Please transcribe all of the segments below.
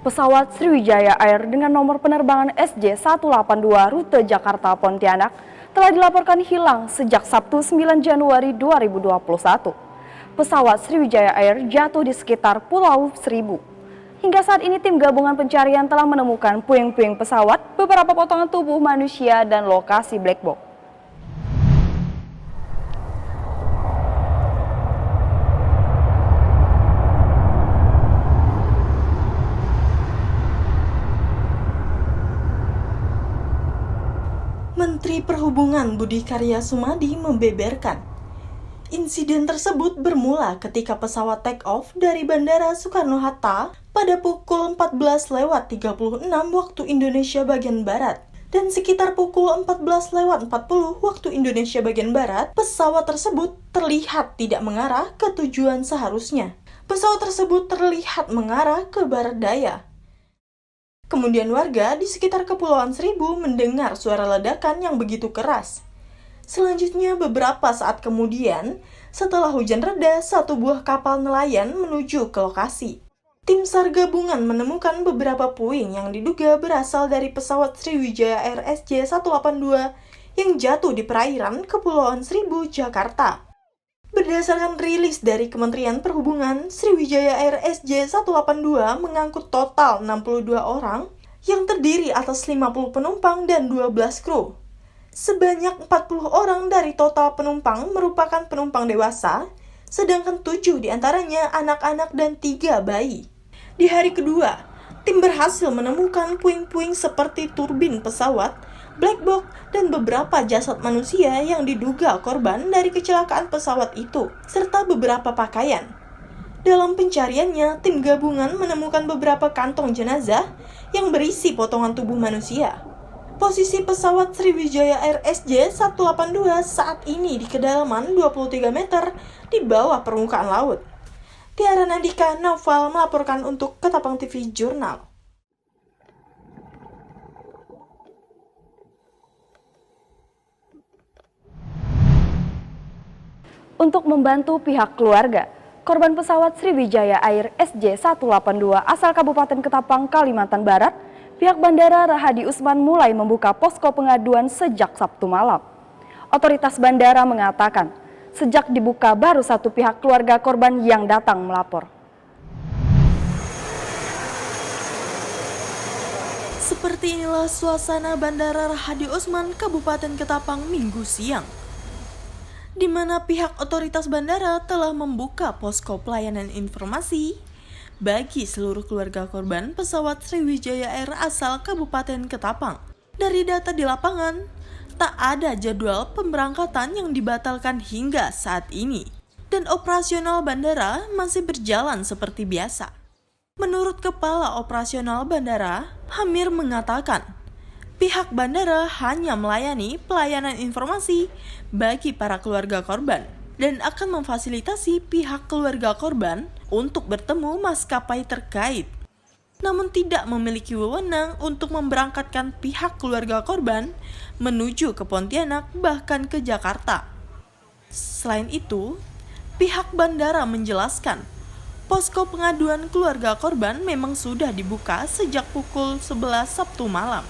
Pesawat Sriwijaya Air dengan nomor penerbangan SJ182 rute Jakarta-Pontianak telah dilaporkan hilang sejak Sabtu 9 Januari 2021. Pesawat Sriwijaya Air jatuh di sekitar Pulau Seribu. Hingga saat ini tim gabungan pencarian telah menemukan puing-puing pesawat, beberapa potongan tubuh manusia, dan lokasi black box. Menteri Perhubungan Budi Karya Sumadi membeberkan, insiden tersebut bermula ketika pesawat take-off dari Bandara Soekarno-Hatta pada pukul 14.36 waktu Indonesia bagian Barat. Dan sekitar pukul 14.40 waktu Indonesia bagian Barat, pesawat tersebut terlihat tidak mengarah ke tujuan seharusnya. Pesawat tersebut terlihat mengarah ke barat daya. Kemudian warga di sekitar Kepulauan Seribu mendengar suara ledakan yang begitu keras. Selanjutnya beberapa saat kemudian, setelah hujan reda, satu buah kapal nelayan menuju ke lokasi. Tim SAR gabungan menemukan beberapa puing yang diduga berasal dari pesawat Sriwijaya Air SJ182 yang jatuh di perairan Kepulauan Seribu, Jakarta. Berdasarkan rilis dari Kementerian Perhubungan, Sriwijaya Air SJ182 mengangkut total 62 orang yang terdiri atas 50 penumpang dan 12 kru. Sebanyak 40 orang dari total penumpang merupakan penumpang dewasa, sedangkan 7 diantaranya anak-anak dan 3 bayi. Di hari kedua, tim berhasil menemukan puing-puing seperti turbin pesawat, black box, dan beberapa jasad manusia yang diduga korban dari kecelakaan pesawat itu, serta beberapa pakaian. Dalam pencariannya, tim gabungan menemukan beberapa kantong jenazah yang berisi potongan tubuh manusia. Posisi pesawat Sriwijaya Air SJ182 saat ini di kedalaman 23 meter di bawah permukaan laut. Tiara Nandika Naufal melaporkan untuk Ketapang TV Jurnal. Untuk membantu pihak keluarga, korban pesawat Sriwijaya Air SJ182 asal Kabupaten Ketapang, Kalimantan Barat, pihak Bandara Rahadi Usman mulai membuka posko pengaduan sejak Sabtu malam. Otoritas bandara mengatakan, sejak dibuka baru satu pihak keluarga korban yang datang melapor. Seperti inilah suasana Bandara Rahadi Usman, Kabupaten Ketapang Minggu siang, di mana pihak otoritas bandara telah membuka posko pelayanan informasi bagi seluruh keluarga korban pesawat Sriwijaya Air asal Kabupaten Ketapang. Dari data di lapangan, tak ada jadwal pemberangkatan yang dibatalkan hingga saat ini, dan operasional bandara masih berjalan seperti biasa. Menurut Kepala Operasional Bandara, Hamir mengatakan, pihak bandara hanya melayani pelayanan informasi bagi para keluarga korban dan akan memfasilitasi pihak keluarga korban untuk bertemu maskapai terkait, namun tidak memiliki wewenang untuk memberangkatkan pihak keluarga korban menuju ke Pontianak bahkan ke Jakarta. Selain itu, pihak bandara menjelaskan, posko pengaduan keluarga korban memang sudah dibuka sejak pukul 11 Sabtu malam.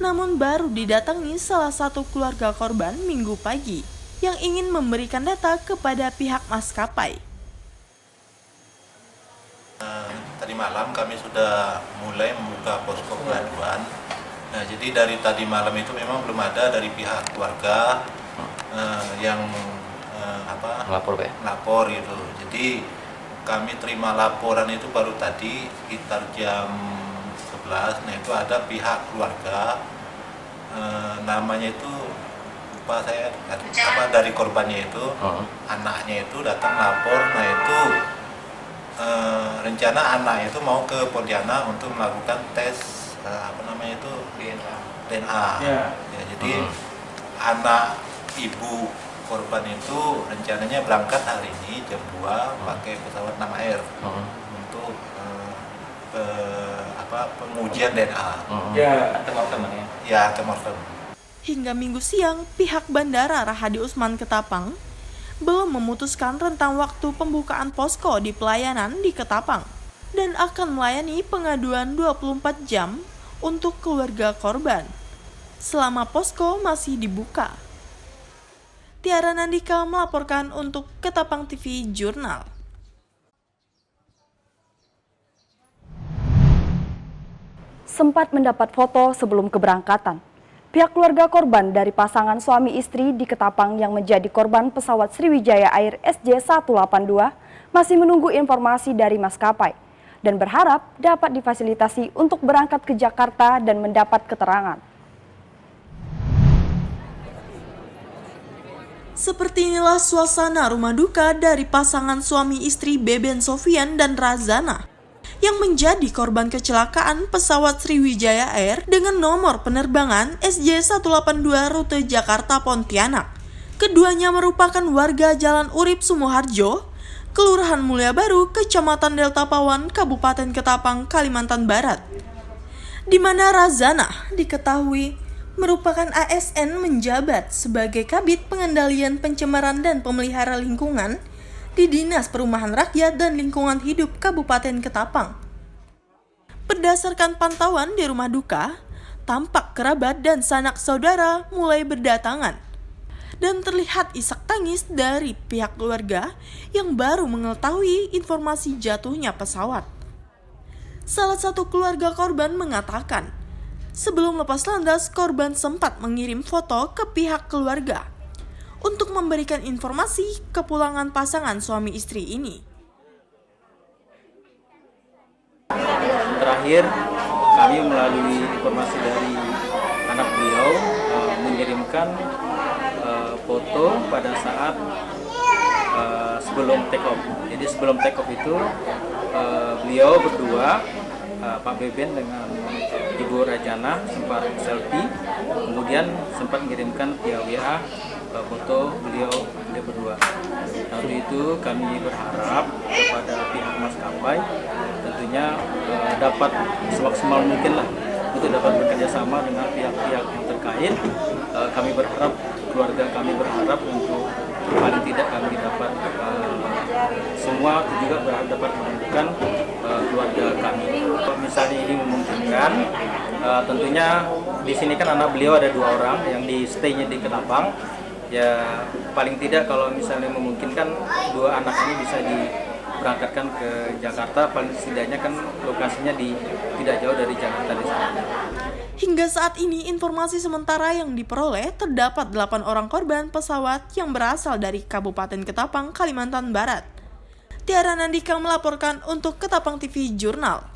Namun baru didatangi salah satu keluarga korban Minggu pagi yang ingin memberikan data kepada pihak maskapai. Tadi malam kami sudah mulai membuka posko pengaduan. Nah, jadi dari tadi malam itu memang belum ada dari pihak keluarga yang lapor gitu. Jadi kami terima laporan itu baru tadi sekitar jam 11. Nah, itu ada pihak keluarga, namanya itu lupa saya, dari korbannya itu, anaknya itu datang lapor. Nah, itu rencana anak itu mau ke Pontianak untuk melakukan tes DNA. Ya, jadi anak ibu korban itu rencananya berangkat hari ini jam 2 pakai pesawat Nam Air untuk pengujian DNA. Antemortem. Hingga Minggu siang, pihak Bandara Rahadi Usman Ketapang belum memutuskan rentang waktu pembukaan posko di pelayanan di Ketapang. dan akan melayani pengaduan 24 jam untuk keluarga korban selama posko masih dibuka. Tiara Nandika melaporkan untuk Ketapang TV Jurnal. Sempat mendapat foto sebelum keberangkatan. Pihak keluarga korban dari pasangan suami istri di Ketapang yang menjadi korban pesawat Sriwijaya Air SJ182 masih menunggu informasi dari maskapai dan berharap dapat difasilitasi untuk berangkat ke Jakarta dan mendapat keterangan. Seperti inilah suasana rumah duka dari pasangan suami istri Beben Sofian dan Razana yang menjadi korban kecelakaan pesawat Sriwijaya Air dengan nomor penerbangan SJ182 rute Jakarta Pontianak. Keduanya merupakan warga Jalan Urip Sumoharjo, Kelurahan Mulia Baru, Kecamatan Delta Pawan, Kabupaten Ketapang, Kalimantan Barat. Di mana Razana diketahui merupakan ASN menjabat sebagai Kabid Pengendalian Pencemaran dan Pemelihara Lingkungan di Dinas Perumahan Rakyat dan Lingkungan Hidup Kabupaten Ketapang. Berdasarkan pantauan di rumah duka, tampak kerabat dan sanak saudara mulai berdatangan. Dan terlihat isak tangis dari pihak keluarga yang baru mengetahui informasi jatuhnya pesawat. Salah satu keluarga korban mengatakan, sebelum lepas landas korban sempat mengirim foto ke pihak keluarga untuk memberikan informasi kepulangan pasangan suami istri ini. Terakhir, kami melalui informasi dari anak beliau mengirimkan foto pada saat sebelum take off. Jadi sebelum take off itu beliau berdua, Pak Beben dengan Ibu Rajana sempat selfie, kemudian sempat mengirimkan via WA foto beliau berdua. Waktu itu kami berharap kepada pihak maskapai tentunya dapat semaksimal mungkin lah untuk dapat bekerja sama dengan pihak-pihak yang terkait. Kami berharap, keluarga kami berharap untuk paling tidak kami dapat semua juga berharap dapat menemukan keluarga kami. Kalau misalnya ini memungkinkan, tentunya di sini kan anak beliau ada 2 orang yang di stay-nya di Ketapang. Ya paling tidak kalau misalnya memungkinkan 2 anak ini bisa diberangkatkan ke Jakarta, paling setidaknya kan lokasinya tidak jauh dari Jakarta di sana. Hingga saat ini informasi sementara yang diperoleh terdapat 8 orang korban pesawat yang berasal dari Kabupaten Ketapang, Kalimantan Barat. Tiara Nandika melaporkan untuk Ketapang TV Jurnal.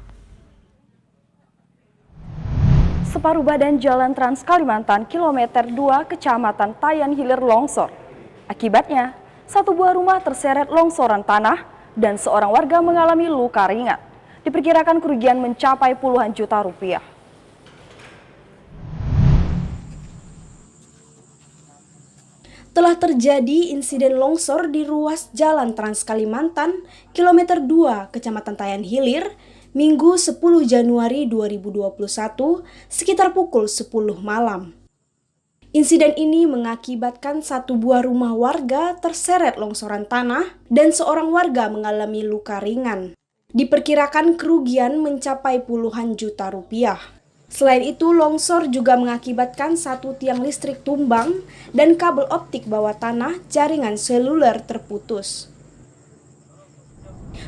Separuh badan Jalan Trans Kalimantan kilometer 2 Kecamatan Tayan Hilir longsor. Akibatnya, 1 buah rumah terseret longsoran tanah dan seorang warga mengalami luka ringan. Diperkirakan kerugian mencapai puluhan juta rupiah. Telah terjadi insiden longsor di ruas Jalan Trans Kalimantan kilometer 2 Kecamatan Tayan Hilir Minggu 10 Januari 2021 sekitar pukul 10 malam. Insiden ini mengakibatkan 1 buah rumah warga terseret longsoran tanah dan seorang warga mengalami luka ringan. Diperkirakan kerugian mencapai puluhan juta rupiah. Selain itu, longsor juga mengakibatkan 1 tiang listrik tumbang dan kabel optik bawah tanah jaringan seluler terputus.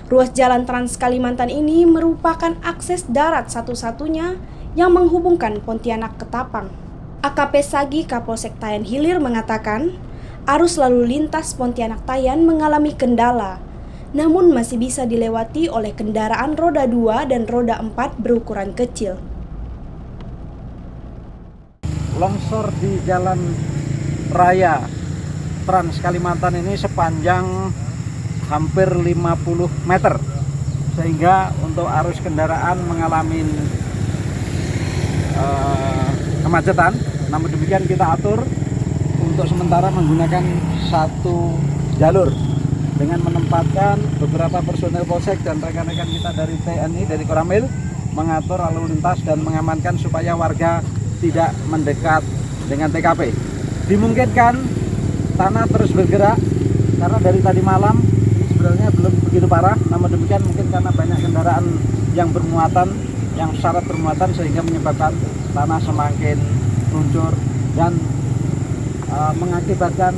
Ruas Jalan Trans Kalimantan ini merupakan akses darat satu-satunya yang menghubungkan Pontianak ke Ketapang. AKP Sagi Kapolsek Tayan Hilir mengatakan, arus lalu lintas Pontianak Tayan mengalami kendala, namun masih bisa dilewati oleh kendaraan roda 2 dan roda 4 berukuran kecil. Longsor di jalan raya Trans Kalimantan ini sepanjang hampir 50 meter, sehingga untuk arus kendaraan mengalami kemacetan. Namun demikian kita atur untuk sementara menggunakan 1 jalur dengan menempatkan beberapa personel polsek dan rekan-rekan kita dari TNI, dari Koramil mengatur lalu lintas dan mengamankan supaya warga tidak mendekat dengan TKP. Dimungkinkan tanah terus bergerak karena dari tadi malam sebenarnya belum begitu parah, namun demikian mungkin karena banyak kendaraan yang bermuatan, yang syarat bermuatan sehingga menyebabkan tanah semakin luncur dan mengakibatkan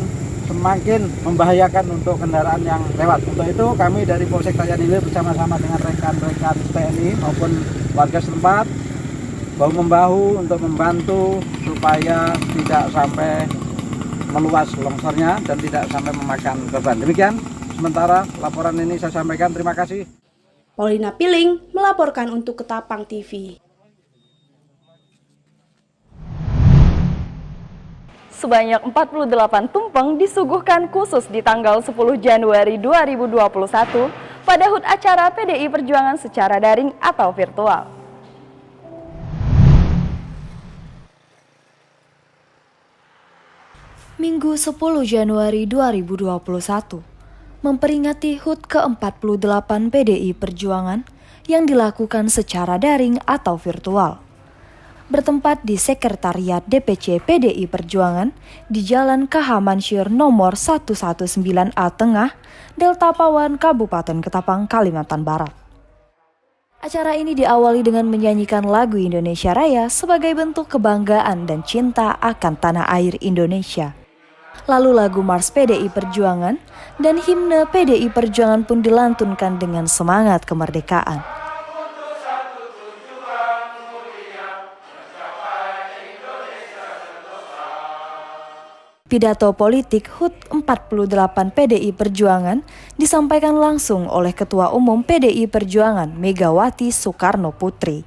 semakin membahayakan untuk kendaraan yang lewat. Untuk itu kami dari Polsek Tayan Hilir bersama-sama dengan rekan-rekan TNI maupun warga setempat bahu-membahu untuk membantu supaya tidak sampai meluas longsornya dan tidak sampai memakan korban. Demikian sementara laporan ini saya sampaikan. Terima kasih. Paulina Piling melaporkan untuk Ketapang TV. Sebanyak 48 tumpeng disuguhkan khusus di tanggal 10 Januari 2021 pada HUT acara PDI Perjuangan secara daring atau virtual. Minggu 10 Januari 2021 memperingati HUT ke-48 PDI Perjuangan yang dilakukan secara daring atau virtual. Bertempat di Sekretariat DPC PDI Perjuangan di Jalan KH Mansur nomor 119A Tengah, Delta Pawan, Kabupaten Ketapang, Kalimantan Barat. Acara ini diawali dengan menyanyikan lagu Indonesia Raya sebagai bentuk kebanggaan dan cinta akan tanah air Indonesia. Lalu lagu Mars PDI Perjuangan dan himne PDI Perjuangan pun dilantunkan dengan semangat kemerdekaan. Pidato politik HUT 48 PDI Perjuangan disampaikan langsung oleh Ketua Umum PDI Perjuangan Megawati Soekarno Putri.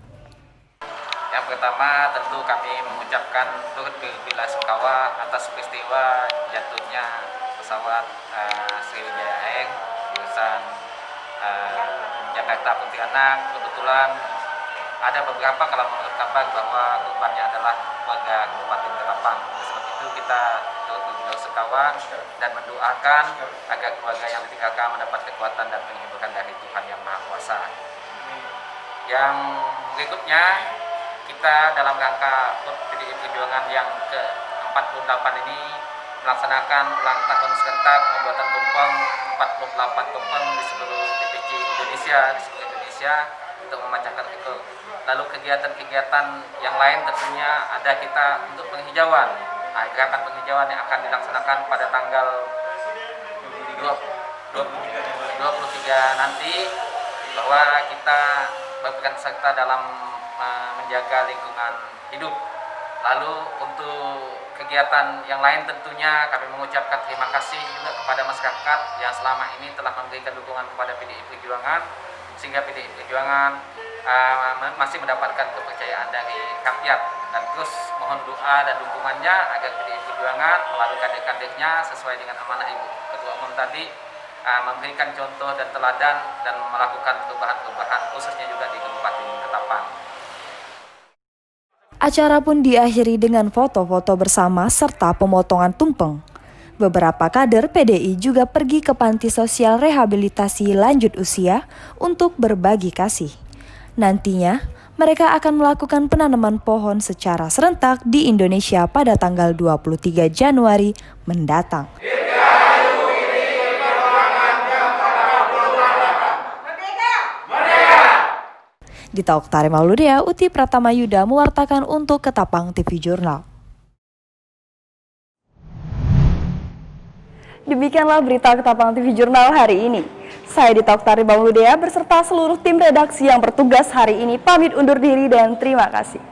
Yang pertama tentu kami mengucapkan turut bela sungkawa atas peristiwa jatuhnya pesawat Sriwijaya Air jurusan Jakarta Pontianak. Kebetulan ada beberapa kalau menurut kabar bahwa korbannya adalah warga Kabupaten Ketapang. Oleh sebab itu kita turut bela sungkawa dan mendoakan agar keluarga yang ditinggalkan mendapat kekuatan dan penghiburan dari Tuhan Yang Maha Kuasa. Yang berikutnya, kita dalam rangka HUT PDI Perjuangan yang ke-48 ini melaksanakan ulang tahun serentak pembuatan tumpeng 48 tumpeng di seluruh DPC Indonesia, untuk memecahkan rekor. Lalu kegiatan-kegiatan yang lain tentunya ada kita untuk penghijauan. Gerakan penghijauan yang akan dilaksanakan pada tanggal 23 nanti, bahwa kita berperan serta dalam menjaga lingkungan hidup. Lalu untuk kegiatan yang lain tentunya kami mengucapkan terima kasih juga kepada masyarakat yang selama ini telah memberikan dukungan kepada PDI Perjuangan, sehingga PDI Perjuangan masih mendapatkan kepercayaan dari rakyat, dan terus mohon doa dan dukungannya agar PDI Perjuangan melalui kader-kadernya sesuai dengan amanah Ibu Ketua Umum tadi memberikan contoh dan teladan dan melakukan perubahan-perubahan khususnya juga di Kabupaten Ketapang. Acara pun diakhiri dengan foto-foto bersama serta pemotongan tumpeng. Beberapa kader PDI juga pergi ke panti sosial rehabilitasi lanjut usia untuk berbagi kasih. Nantinya, mereka akan melakukan penanaman pohon secara serentak di Indonesia pada tanggal 23 Januari mendatang. Di Taoktare Mauludea, Uti Pratama Yuda mewartakan untuk Ketapang TV Jurnal. Demikianlah berita Ketapang TV Jurnal hari ini. Saya di Taoktare Mauludea beserta seluruh tim redaksi yang bertugas hari ini pamit undur diri dan terima kasih.